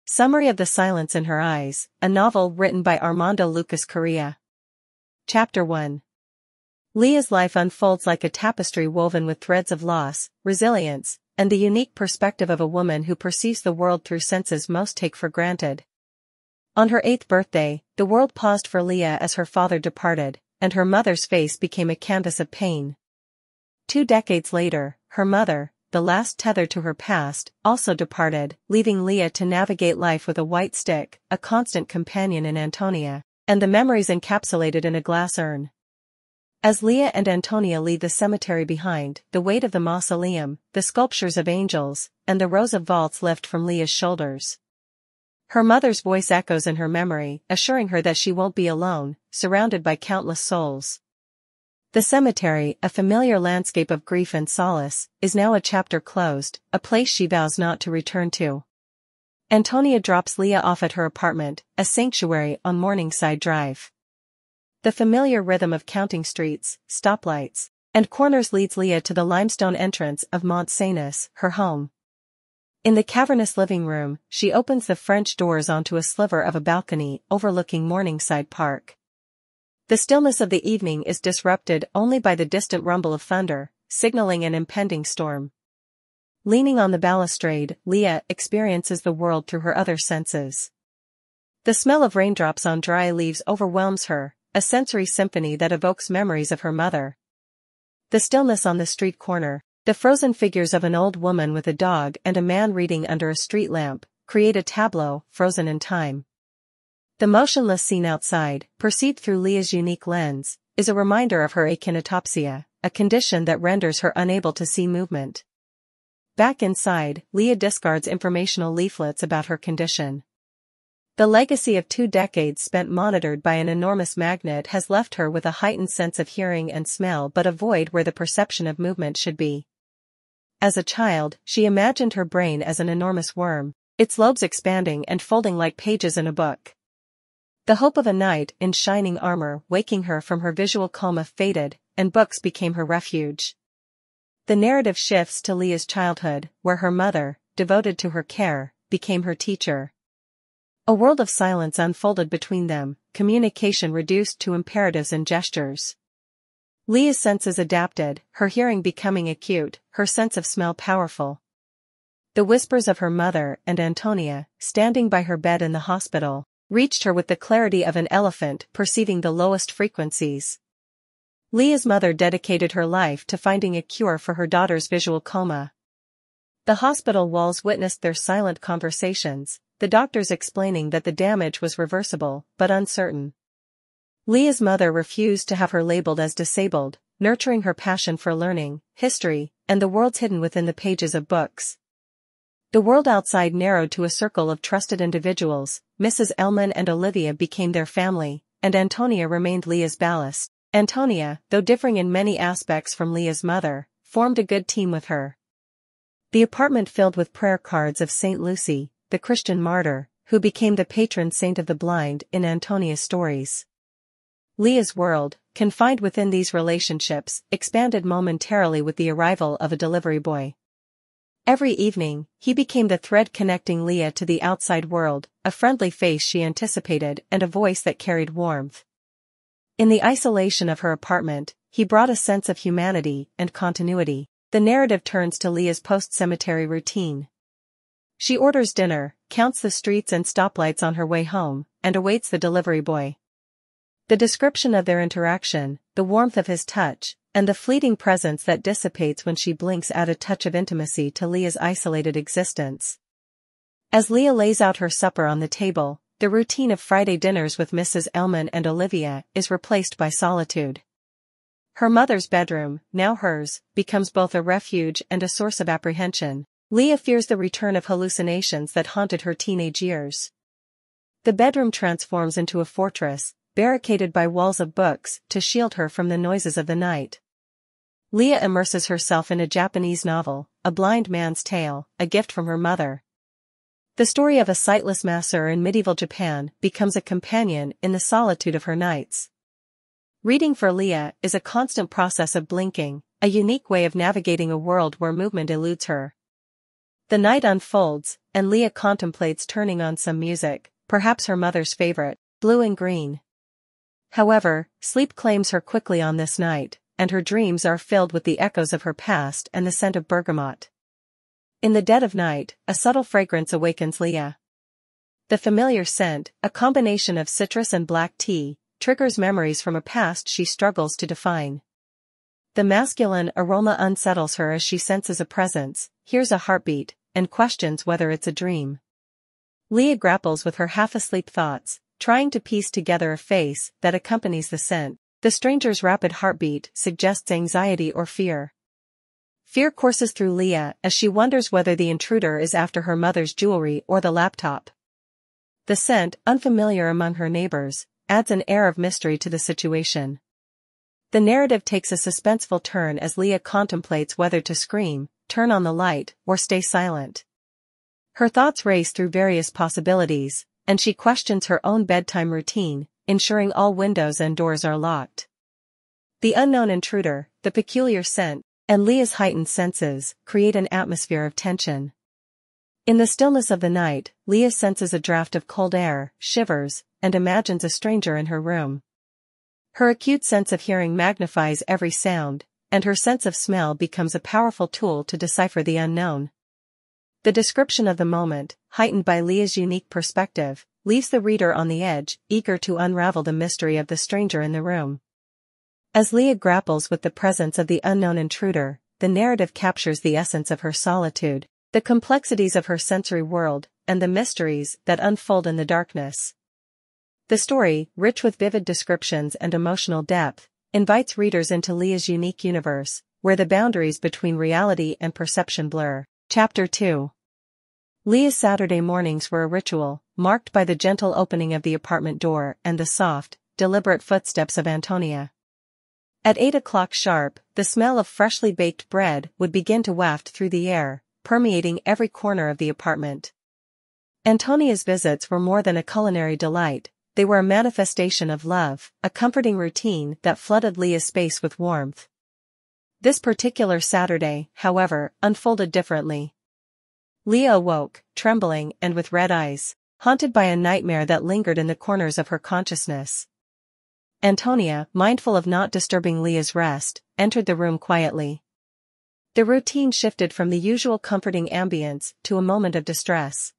Summary of The Silence in Her Eyes, a novel written by Armando Correa. Chapter 1. Leah's life unfolds like a tapestry woven with threads of loss, resilience, and the unique perspective of a woman who perceives the world through senses most take for granted. On her 8th birthday, the world paused for Leah as her father departed, and her mother's face became a canvas of pain. 2 decades later, her mother, the last tether to her past, also departed, leaving Leah to navigate life with a white stick, a constant companion in Antonia, and the memories encapsulated in a glass urn. As Leah and Antonia leave the cemetery behind, the weight of the mausoleum, the sculptures of angels, and the rows of vaults lift from Leah's shoulders. Her mother's voice echoes in her memory, assuring her that she won't be alone, surrounded by countless souls. The cemetery, a familiar landscape of grief and solace, is now a chapter closed, a place she vows not to return to. Antonia drops Leah off at her apartment, a sanctuary on Morningside Drive. The familiar rhythm of counting streets, stoplights, and corners leads Leah to the limestone entrance of Mont Cenis, her home. In the cavernous living room, she opens the French doors onto a sliver of a balcony overlooking Morningside Park. The stillness of the evening is disrupted only by the distant rumble of thunder, signaling an impending storm. Leaning on the balustrade, Leah experiences the world through her other senses. The smell of raindrops on dry leaves overwhelms her, a sensory symphony that evokes memories of her mother. The stillness on the street corner, the frozen figures of an old woman with a dog and a man reading under a street lamp, create a tableau frozen in time. The motionless scene outside, perceived through Leah's unique lens, is a reminder of her akinetopsia, a condition that renders her unable to see movement. Back inside, Leah discards informational leaflets about her condition. The legacy of 2 decades spent monitored by an enormous magnet has left her with a heightened sense of hearing and smell but a void where the perception of movement should be. As a child, she imagined her brain as an enormous worm, its lobes expanding and folding like pages in a book. The hope of a knight in shining armor waking her from her visual coma faded, and books became her refuge. The narrative shifts to Leah's childhood, where her mother, devoted to her care, became her teacher. A world of silence unfolded between them, communication reduced to imperatives and gestures. Leah's senses adapted, her hearing becoming acute, her sense of smell powerful. The whispers of her mother and Antonia, standing by her bed in the hospital, reached her with the clarity of an elephant perceiving the lowest frequencies. Leah's mother dedicated her life to finding a cure for her daughter's visual coma. The hospital walls witnessed their silent conversations, the doctors explaining that the damage was reversible, but uncertain. Leah's mother refused to have her labeled as disabled, nurturing her passion for learning, history, and the worlds hidden within the pages of books. The world outside narrowed to a circle of trusted individuals. Mrs. Elman and Olivia became their family, and Antonia remained Leah's ballast. Antonia, though differing in many aspects from Leah's mother, formed a good team with her. The apartment filled with prayer cards of Saint Lucy, the Christian martyr, who became the patron saint of the blind in Antonia's stories. Leah's world, confined within these relationships, expanded momentarily with the arrival of a delivery boy. Every evening, he became the thread connecting Leah to the outside world, a friendly face she anticipated and a voice that carried warmth. In the isolation of her apartment, he brought a sense of humanity and continuity. The narrative turns to Leah's post-cemetery routine. She orders dinner, counts the streets and stoplights on her way home, and awaits the delivery boy. The description of their interaction, the warmth of his touch, and the fleeting presence that dissipates when she blinks add a touch of intimacy to Leah's isolated existence. As Leah lays out her supper on the table, the routine of Friday dinners with Mrs. Elman and Olivia is replaced by solitude. Her mother's bedroom, now hers, becomes both a refuge and a source of apprehension. Leah fears the return of hallucinations that haunted her teenage years. The bedroom transforms into a fortress, barricaded by walls of books to shield her from the noises of the night. Leah immerses herself in a Japanese novel, A Blind Man's Tale, a gift from her mother. The story of a sightless masseur in medieval Japan becomes a companion in the solitude of her nights. Reading for Leah is a constant process of blinking, a unique way of navigating a world where movement eludes her. The night unfolds, and Leah contemplates turning on some music, perhaps her mother's favorite, Blue and Green. However, sleep claims her quickly on this night, and her dreams are filled with the echoes of her past and the scent of bergamot. In the dead of night, a subtle fragrance awakens Leah. The familiar scent, a combination of citrus and black tea, triggers memories from a past she struggles to define. The masculine aroma unsettles her as she senses a presence, hears a heartbeat, and questions whether it's a dream. Leah grapples with her half-asleep thoughts, trying to piece together a face that accompanies the scent. The stranger's rapid heartbeat suggests anxiety or fear. Fear courses through Leah as she wonders whether the intruder is after her mother's jewelry or the laptop. The scent, unfamiliar among her neighbors, adds an air of mystery to the situation. The narrative takes a suspenseful turn as Leah contemplates whether to scream, turn on the light, or stay silent. Her thoughts race through various possibilities, and she questions her own bedtime routine, ensuring all windows and doors are locked. The unknown intruder, the peculiar scent, and Leah's heightened senses create an atmosphere of tension. In the stillness of the night, Leah senses a draft of cold air, shivers, and imagines a stranger in her room. Her acute sense of hearing magnifies every sound, and her sense of smell becomes a powerful tool to decipher the unknown. The description of the moment, heightened by Leah's unique perspective, leaves the reader on the edge, eager to unravel the mystery of the stranger in the room. As Leah grapples with the presence of the unknown intruder, the narrative captures the essence of her solitude, the complexities of her sensory world, and the mysteries that unfold in the darkness. The story, rich with vivid descriptions and emotional depth, invites readers into Leah's unique universe, where the boundaries between reality and perception blur. Chapter 2. Leah's Saturday mornings were a ritual, marked by the gentle opening of the apartment door and the soft, deliberate footsteps of Antonia. At 8 o'clock sharp, the smell of freshly baked bread would begin to waft through the air, permeating every corner of the apartment. Antonia's visits were more than a culinary delight, they were a manifestation of love, a comforting routine that flooded Leah's space with warmth. This particular Saturday, however, unfolded differently. Leah awoke, trembling and with red eyes, haunted by a nightmare that lingered in the corners of her consciousness. Antonia, mindful of not disturbing Leah's rest, entered the room quietly. The routine shifted from the usual comforting ambience to a moment of distress.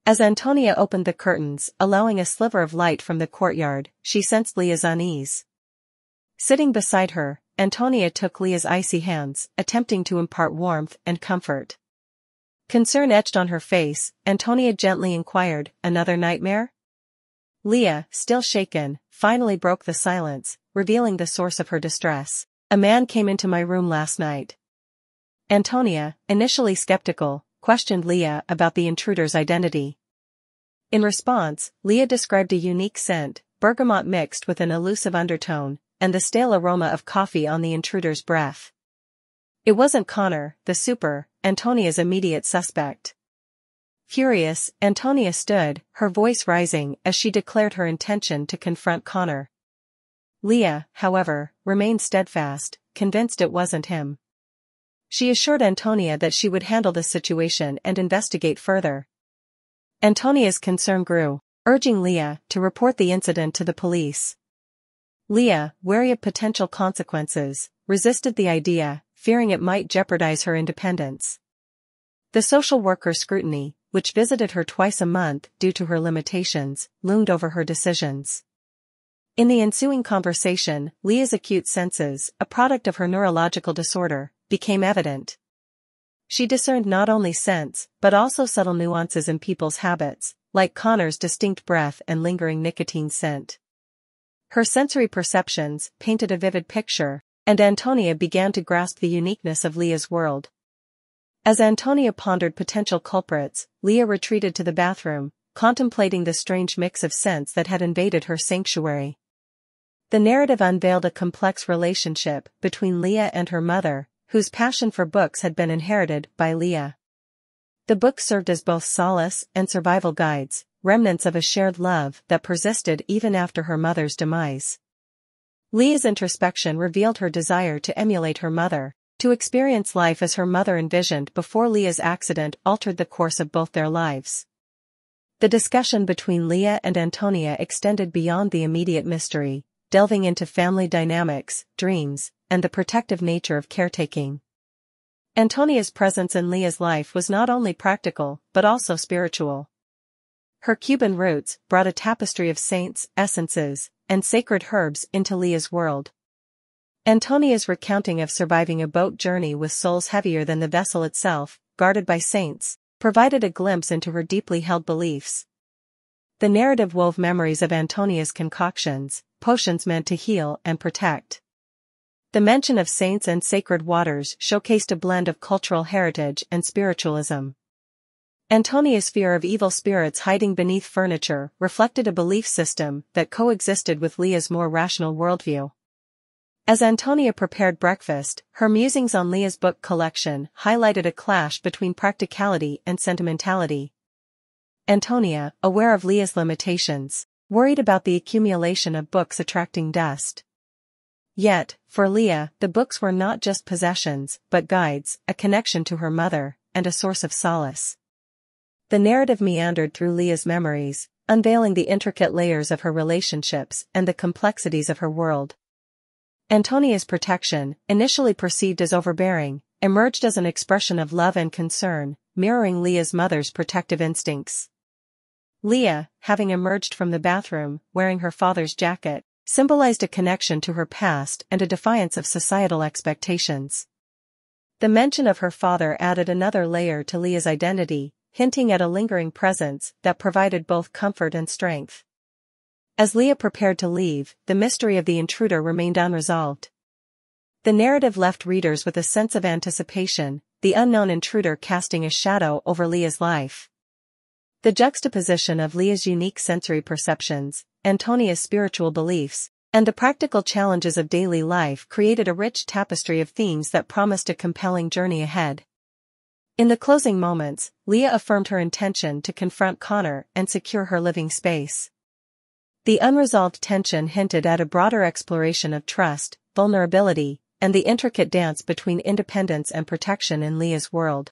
As Antonia opened the curtains, allowing a sliver of light from the courtyard, she sensed Leah's unease. Sitting beside her, Antonia took Leah's icy hands, attempting to impart warmth and comfort. Concern etched on her face, Antonia gently inquired, "Another nightmare?" Leah, still shaken, finally broke the silence, revealing the source of her distress. "A man came into my room last night." Antonia, initially skeptical, questioned Leah about the intruder's identity. In response, Leah described a unique scent, bergamot mixed with an elusive undertone, and the stale aroma of coffee on the intruder's breath. It wasn't Connor, the super, Antonia's immediate suspect. Furious, Antonia stood, her voice rising as she declared her intention to confront Connor. Leah, however, remained steadfast, convinced it wasn't him. She assured Antonia that she would handle the situation and investigate further. Antonia's concern grew, urging Leah to report the incident to the police. Leah, wary of potential consequences, resisted the idea, fearing it might jeopardize her independence. The social worker's scrutiny, which visited her twice a month due to her limitations, loomed over her decisions. In the ensuing conversation, Leah's acute senses, a product of her neurological disorder, became evident. She discerned not only scents, but also subtle nuances in people's habits, like Connor's distinct breath and lingering nicotine scent. Her sensory perceptions painted a vivid picture, and Antonia began to grasp the uniqueness of Leah's world. As Antonia pondered potential culprits, Leah retreated to the bathroom, contemplating the strange mix of scents that had invaded her sanctuary. The narrative unveiled a complex relationship between Leah and her mother, whose passion for books had been inherited by Leah. The books served as both solace and survival guides, remnants of a shared love that persisted even after her mother's demise. Leah's introspection revealed her desire to emulate her mother, to experience life as her mother envisioned before Leah's accident altered the course of both their lives. The discussion between Leah and Antonia extended beyond the immediate mystery, delving into family dynamics, dreams, and the protective nature of caretaking. Antonia's presence in Leah's life was not only practical, but also spiritual. Her Cuban roots brought a tapestry of saints, essences, and sacred herbs into Leah's world. Antonia's recounting of surviving a boat journey with souls heavier than the vessel itself, guarded by saints, provided a glimpse into her deeply held beliefs. The narrative wove memories of Antonia's concoctions, potions meant to heal and protect. The mention of saints and sacred waters showcased a blend of cultural heritage and spiritualism. Antonia's fear of evil spirits hiding beneath furniture reflected a belief system that coexisted with Leah's more rational worldview. As Antonia prepared breakfast, her musings on Leah's book collection highlighted a clash between practicality and sentimentality. Antonia, aware of Leah's limitations, worried about the accumulation of books attracting dust. Yet, for Leah, the books were not just possessions, but guides, a connection to her mother, and a source of solace. The narrative meandered through Leah's memories, unveiling the intricate layers of her relationships and the complexities of her world. Antonia's protection, initially perceived as overbearing, emerged as an expression of love and concern, mirroring Leah's mother's protective instincts. Leah, having emerged from the bathroom, wearing her father's jacket, symbolized a connection to her past and a defiance of societal expectations. The mention of her father added another layer to Leah's identity, hinting at a lingering presence that provided both comfort and strength. As Leah prepared to leave, the mystery of the intruder remained unresolved. The narrative left readers with a sense of anticipation, the unknown intruder casting a shadow over Leah's life. The juxtaposition of Leah's unique sensory perceptions, Antonia's spiritual beliefs, and the practical challenges of daily life created a rich tapestry of themes that promised a compelling journey ahead. In the closing moments, Leah affirmed her intention to confront Connor and secure her living space. The unresolved tension hinted at a broader exploration of trust, vulnerability, and the intricate dance between independence and protection in Leah's world.